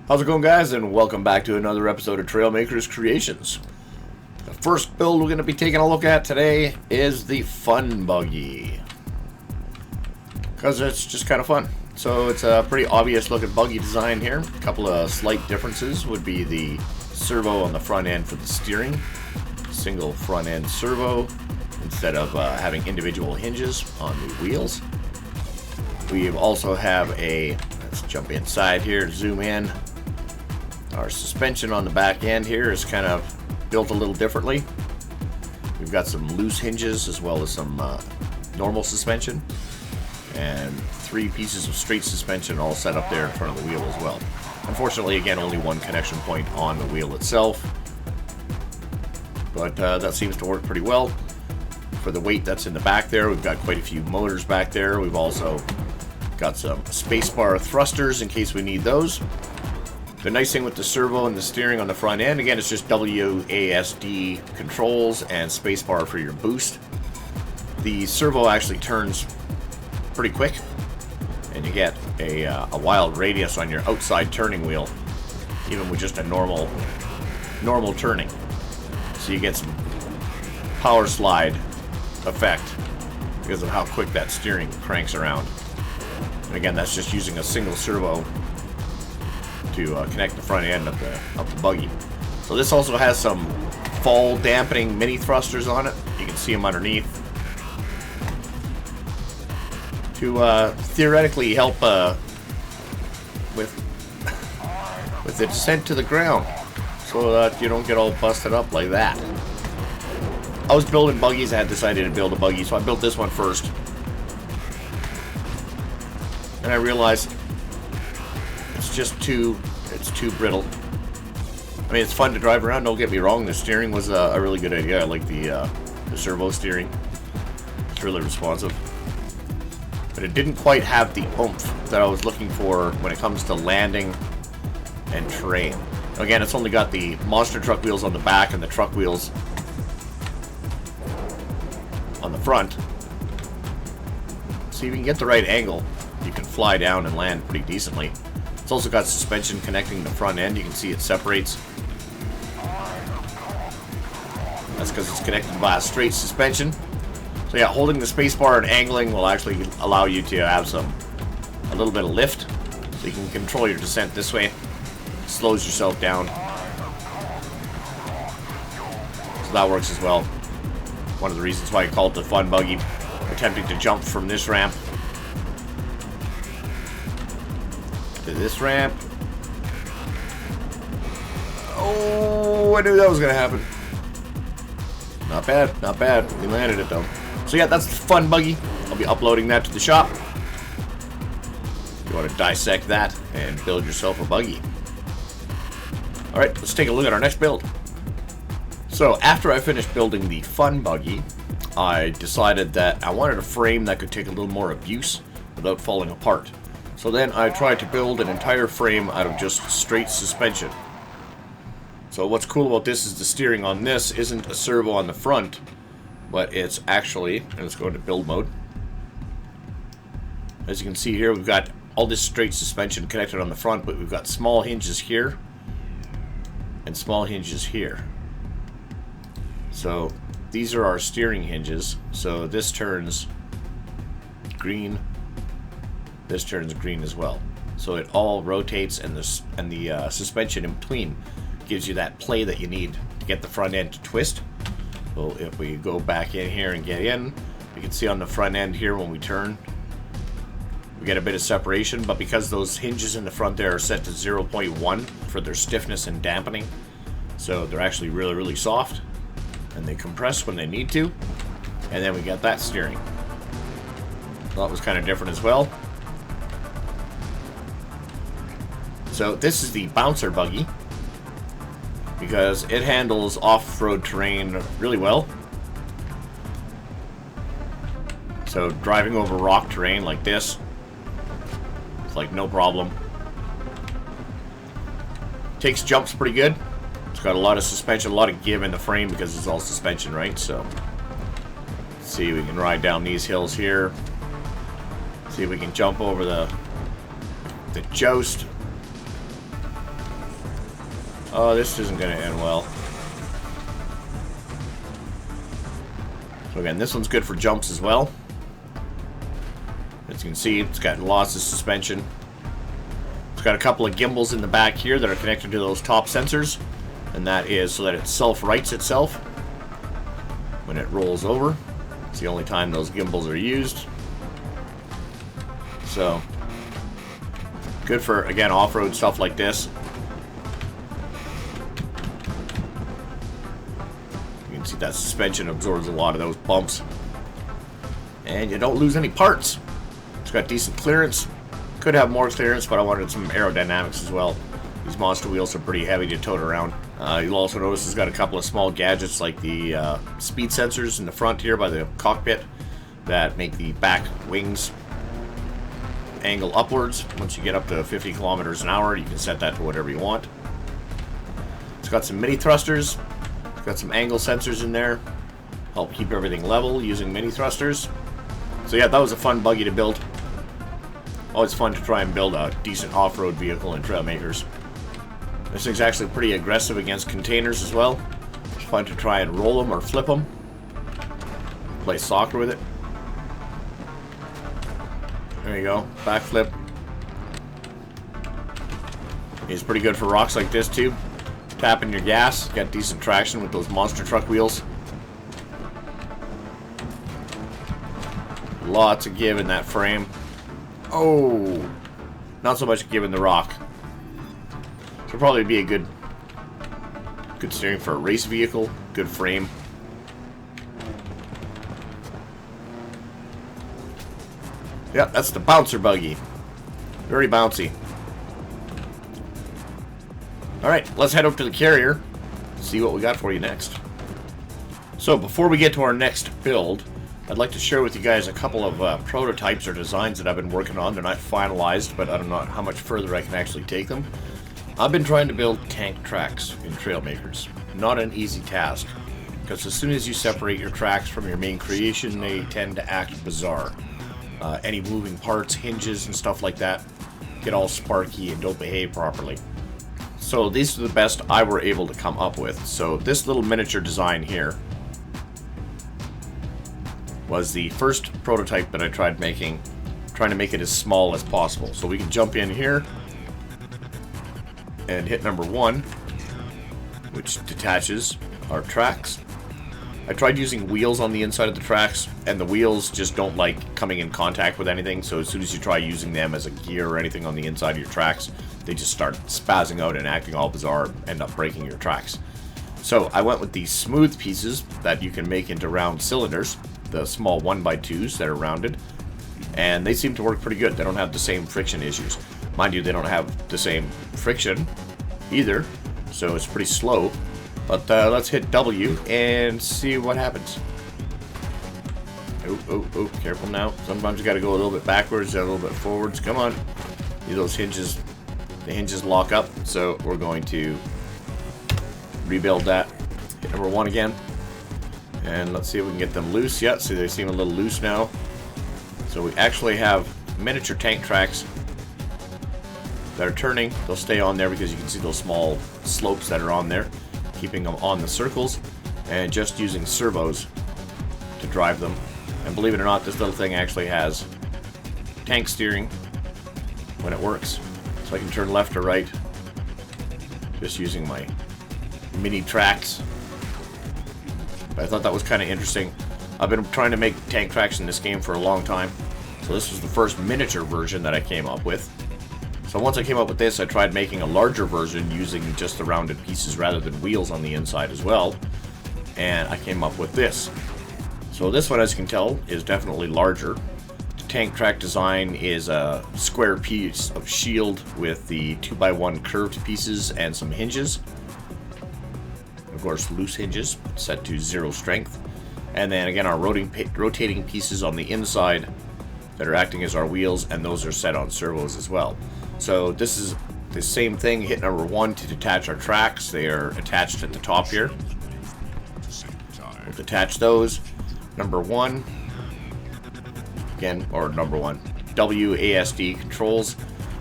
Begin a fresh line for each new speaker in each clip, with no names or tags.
How's it going, guys, and welcome back to another episode of Trailmakers Creations. The first build we're going to be taking a look at today is the Fun Buggy, because it's just kind of fun. So it's a pretty obvious looking buggy design here. A couple of slight differences would be the servo on the front end for the steering. Single front end servo instead of having individual hinges on the wheels. We also have let's jump inside here to zoom in. Our suspension on the back end here is kind of built a little differently. We've got some loose hinges as well as some normal suspension, and 3 pieces of straight suspension all set up there in front of the wheel as well. Unfortunately, again, only one connection point on the wheel itself, but that seems to work pretty well. For the weight that's in the back there, we've got quite a few motors back there. We've also got some spacebar thrusters in case we need those. The nice thing with the servo and the steering on the front end, again, it's just WASD controls and spacebar for your boost. The servo actually turns pretty quick, and you get a wild radius on your outside turning wheel, even with just a normal turning. So you get some power slide effect because of how quick that steering cranks around. And again, that's just using a single servo to connect the front end of the buggy. So this also has some fall dampening mini thrusters on it. You can see them underneath to theoretically help with the descent to the ground, so that you don't get all busted up like that. I was building buggies. I had decided to build a buggy, so I built this one first, and I realized it's too brittle. I mean, it's fun to drive around, don't get me wrong. The steering was a really good idea. I like the servo steering. It's really responsive. But it didn't quite have the oomph that I was looking for when it comes to landing and terrain. Again, it's only got the monster truck wheels on the back and the truck wheels on the front. So if you can get the right angle, you can fly down and land pretty decently. It's also got suspension connecting the front end. You can see it separates. That's because it's connected by a straight suspension. So yeah, holding the spacebar and angling will actually allow you to have a little bit of lift. So you can control your descent this way. Slows yourself down. So that works as well. One of the reasons why I call it the Fun Buggy. Attempting to jump from this ramp to this ramp. Oh, I knew that was going to happen. Not bad, not bad. We landed it though. So yeah, that's the Fun Buggy. I'll be uploading that to the shop. If you want to dissect that and build yourself a buggy. Alright, let's take a look at our next build. So after I finished building the Fun Buggy, I decided that I wanted a frame that could take a little more abuse without falling apart. So then I tried to build an entire frame out of just straight suspension. So what's cool about this is the steering on this isn't a servo on the front, but it's actually, and let's go into build mode. As you can see here, we've got all this straight suspension connected on the front, but we've got small hinges here and small hinges here. So these are our steering hinges. So this turns green. This turns green as well. So it all rotates, and the suspension in between gives you that play that you need to get the front end to twist. So if we go back in here and get in, you can see on the front end here when we turn, we get a bit of separation, but because those hinges in the front there are set to 0.1 for their stiffness and dampening, so they're actually really, really soft, and they compress when they need to, and then we get that steering. So that was kind of different as well. So this is the Bouncer Buggy, because it handles off-road terrain really well. So driving over rock terrain like this, it's like no problem. Takes jumps pretty good. It's got a lot of suspension, a lot of give in the frame because it's all suspension, right? So let's see, we can ride down these hills here. See if we can jump over the joust. Oh, this isn't going to end well. So again, this one's good for jumps as well. As you can see, it's got lots of suspension. It's got a couple of gimbals in the back here that are connected to those top sensors. And that is so that it self-rights itself when it rolls over. It's the only time those gimbals are used. So, good for, again, off-road stuff like this. You can see that suspension absorbs a lot of those bumps. And you don't lose any parts. It's got decent clearance. Could have more clearance, but I wanted some aerodynamics as well. These monster wheels are pretty heavy to tote around. You'll also notice it's got a couple of small gadgets like the speed sensors in the front here by the cockpit that make the back wings angle upwards. Once you get up to 50 kilometers an hour, you can set that to whatever you want. It's got some mini thrusters. It's got some angle sensors in there. Help keep everything level using mini thrusters. So yeah, that was a fun buggy to build. Always fun to try and build a decent off-road vehicle in Trailmakers. This thing's actually pretty aggressive against containers as well. It's fun to try and roll them or flip them. Play soccer with it. There you go, backflip. It's pretty good for rocks like this too. Tapping your gas, got decent traction with those monster truck wheels. Lots of give in that frame. Oh, not so much give in the rock. So probably be a good steering for a race vehicle, good frame. Yep, that's the bouncer buggy. Very bouncy. Alright, let's head up to the carrier, see what we got for you next. So before we get to our next build, I'd like to share with you guys a couple of prototypes or designs that I've been working on. They're not finalized, but I don't know how much further I can actually take them. I've been trying to build tank tracks in Trailmakers. Not an easy task, because as soon as you separate your tracks from your main creation, they tend to act bizarre. Any moving parts, hinges, and stuff like that get all sparky and don't behave properly. So these are the best I were able to come up with. So this little miniature design here was the first prototype that I tried making, trying to make it as small as possible. So we can jump in here and hit number 1, which detaches our tracks. I tried using wheels on the inside of the tracks, and the wheels just don't like coming in contact with anything, so as soon as you try using them as a gear or anything on the inside of your tracks, they just start spazzing out and acting all bizarre, end up breaking your tracks. So I went with these smooth pieces that you can make into round cylinders, the small 1x2s that are rounded, and they seem to work pretty good. They don't have the same friction issues. Mind you, they don't have the same friction either, so it's pretty slow. But let's hit W and see what happens. Oh, careful now. Sometimes you gotta go a little bit backwards, a little bit forwards. Come on. Those hinges, the hinges lock up, so we're going to rebuild that. Hit number 1 again. And let's see if we can get them loose. Yeah, see, they seem a little loose now. So we actually have miniature tank tracks that are turning. They'll stay on there because you can see those small slopes that are on there, keeping them on the circles, and just using servos to drive them. And believe it or not, this little thing actually has tank steering when it works. So I can turn left or right just using my mini tracks. But I thought that was kind of interesting. I've been trying to make tank tracks in this game for a long time. So this was the first miniature version that I came up with. So once I came up with this, I tried making a larger version using just the rounded pieces rather than wheels on the inside as well. And I came up with this. So this one, as you can tell, is definitely larger. The tank track design is a square piece of shield with the 2x1 curved pieces and some hinges. Of course, loose hinges set to 0 strength. And then again, our rotating pieces on the inside that are acting as our wheels, and those are set on servos as well. So this is the same thing. Hit number 1 to detach our tracks. They are attached at the top here. We'll detach those. Number 1, again, or number 1, WASD controls.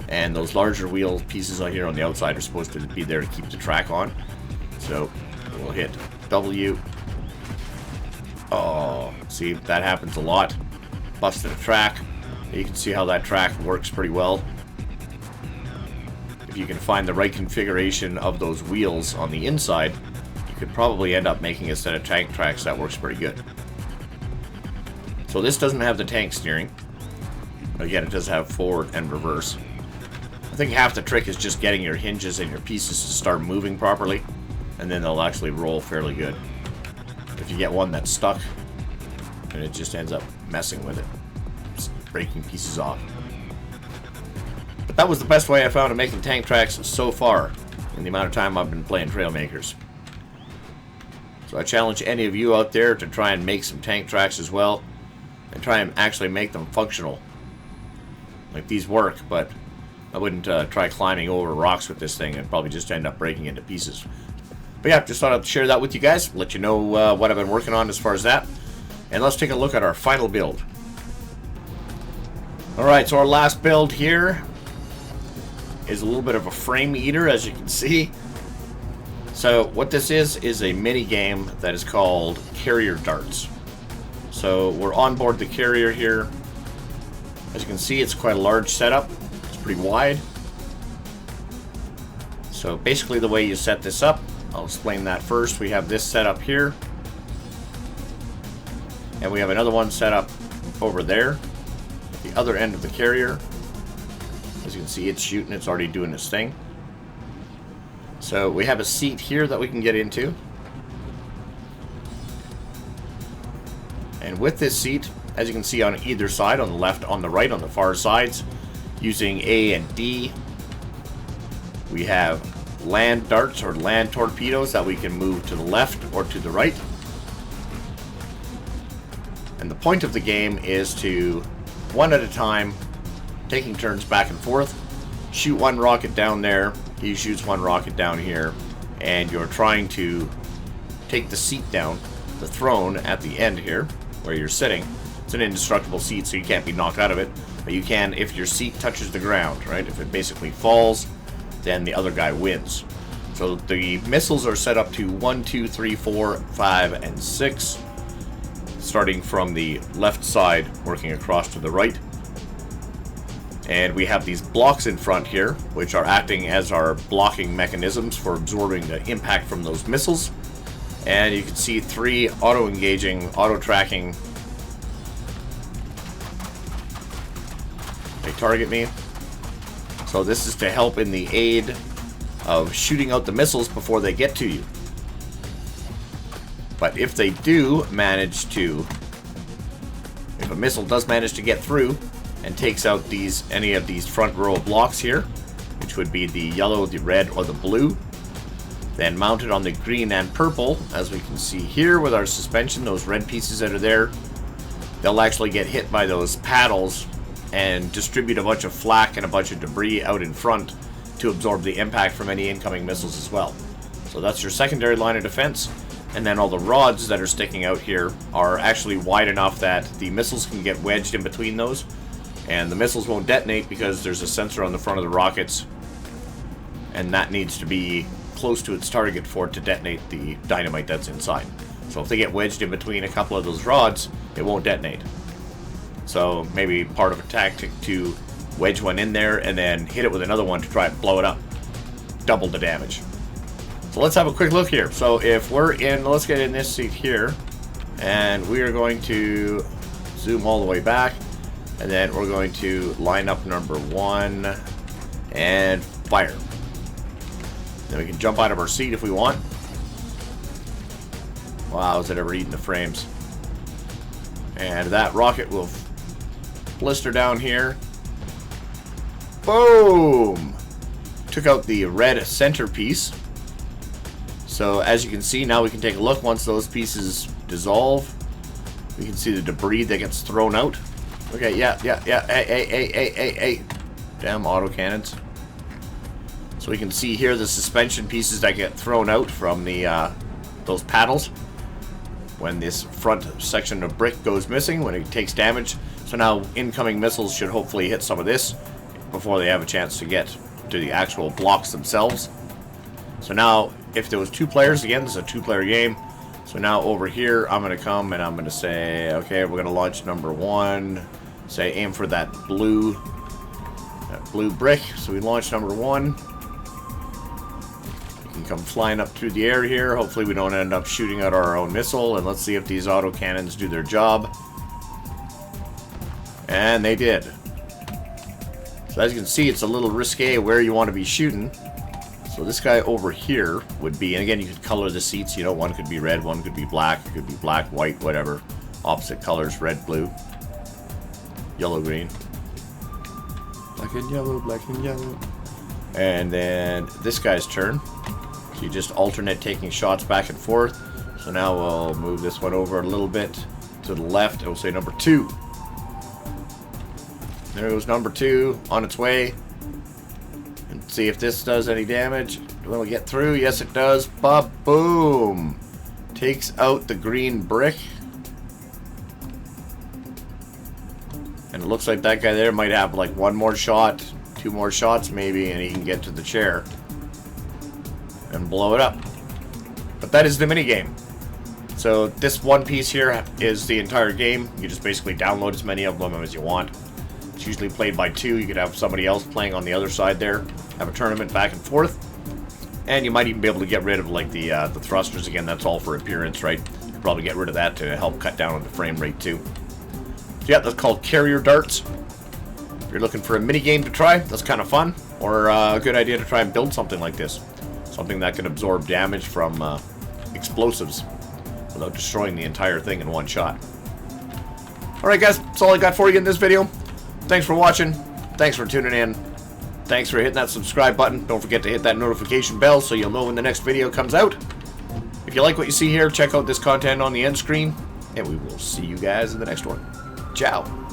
And those larger wheel pieces on here on the outside are supposed to be there to keep the track on. So we'll hit W. Oh, see, that happens a lot. Busted a track. You can see how that track works pretty well. If you can find the right configuration of those wheels on the inside, you could probably end up making a set of tank tracks that works pretty good. So this doesn't have the tank steering. Again, it does have forward and reverse. I think half the trick is just getting your hinges and your pieces to start moving properly, and then they'll actually roll fairly good. If you get one that's stuck, and it just ends up messing with it, just breaking pieces off. But that was the best way I found of making tank tracks so far in the amount of time I've been playing Trailmakers. So I challenge any of you out there to try and make some tank tracks as well, and try and actually make them functional. Like, these work, but I wouldn't try climbing over rocks with this thing and probably just end up breaking into pieces. But yeah, just thought I'd share that with you guys, let you know what I've been working on as far as that. And let's take a look at our final build. Alright, so our last build here is a little bit of a frame eater, as you can see. So what this is a mini game that is called Carrier Darts. So we're on board the carrier here. As you can see, it's quite a large setup. It's pretty wide. So basically the way you set this up, I'll explain that first. We have this set up here. And we have another one set up over there, at the other end of the carrier. As you can see, it's shooting. It's already doing its thing. So we have a seat here that we can get into. And with this seat, as you can see on either side, on the left, on the right, on the far sides, using A and D, we have land darts or land torpedoes that we can move to the left or to the right. And the point of the game is to, one at a time, taking turns back and forth, shoot one rocket down there, he shoots one rocket down here, and you're trying to take the seat down, the throne at the end here, where you're sitting. It's an indestructible seat, so you can't be knocked out of it, but you can if your seat touches the ground, right? If it basically falls, then the other guy wins. So the missiles are set up to 1, 2, 3, 4, 5, and 6, starting from the left side, working across to the right. And we have these blocks in front here, which are acting as our blocking mechanisms for absorbing the impact from those missiles. And you can see 3 auto-engaging, auto-tracking. They target me. So this is to help in the aid of shooting out the missiles before they get to you. But if they do manage to, if a missile does manage to get through and takes out any of these front row blocks here, which would be the yellow, the red, or the blue, then mounted on the green and purple, as we can see here with our suspension, those red pieces that are there, they'll actually get hit by those paddles and distribute a bunch of flak and a bunch of debris out in front to absorb the impact from any incoming missiles as well. So that's your secondary line of defense. And then all the rods that are sticking out here are actually wide enough that the missiles can get wedged in between those, and the missiles won't detonate because there's a sensor on the front of the rockets, and that needs to be close to its target for it to detonate the dynamite that's inside. So if they get wedged in between a couple of those rods, it won't detonate. So maybe part of a tactic to wedge one in there and then hit it with another one to try and blow it up. Double the damage. So let's have a quick look here. So if we're in, let's get in this seat here, and we are going to zoom all the way back, and then we're going to line up number 1 and fire. Then we can jump out of our seat if we want. Wow, is it ever eating the frames? And that rocket will blister down here. Boom! Took out the red centerpiece. So as you can see, now we can take a look. Once those pieces dissolve, we can see the debris that gets thrown out. Okay, yeah. Hey. Damn autocannons. So we can see here the suspension pieces that get thrown out from the those paddles when this front section of brick goes missing, when it takes damage. So now incoming missiles should hopefully hit some of this before they have a chance to get to the actual blocks themselves. So now, if there was 2 players, again, this is a 2-player game. So now over here, I'm going to come and I'm going to say, okay, we're going to launch number 1. Say, aim for that blue brick. So we launch number 1. You can come flying up through the air here. Hopefully we don't end up shooting out our own missile. And let's see if these auto cannons do their job. And they did. So as you can see, it's a little risque where you want to be shooting. So this guy over here would be, and again, you could color the seats. You know, one could be red, one could be black. It could be black, white, whatever. Opposite colors, red, blue, yellow, green. Black and yellow, black and yellow. And then this guy's turn. So you just alternate taking shots back and forth. So now we'll move this one over a little bit to the left. It will say number 2. There goes number 2 on its way. And see if this does any damage. Will it get through? Yes, it does. Ba-boom! Takes out the green brick. And it looks like that guy there might have like 1 more shot, 2 more shots maybe, and he can get to the chair and blow it up. But that is the minigame. So this one piece here is the entire game. You just basically download as many of them as you want. It's usually played by 2. You could have somebody else playing on the other side there. Have a tournament back and forth. And you might even be able to get rid of like the thrusters again. That's all for appearance, right? You could probably get rid of that to help cut down on the frame rate too. So yeah, that's called carrier darts. If you're looking for a mini game to try, that's kind of fun. Or a good idea to try and build something like this. Something that can absorb damage from explosives without destroying the entire thing in one shot. Alright guys, that's all I got for you in this video. Thanks for watching. Thanks for tuning in. Thanks for hitting that subscribe button. Don't forget to hit that notification bell so you'll know when the next video comes out. If you like what you see here, check out this content on the end screen. And we will see you guys in the next one. Ciao.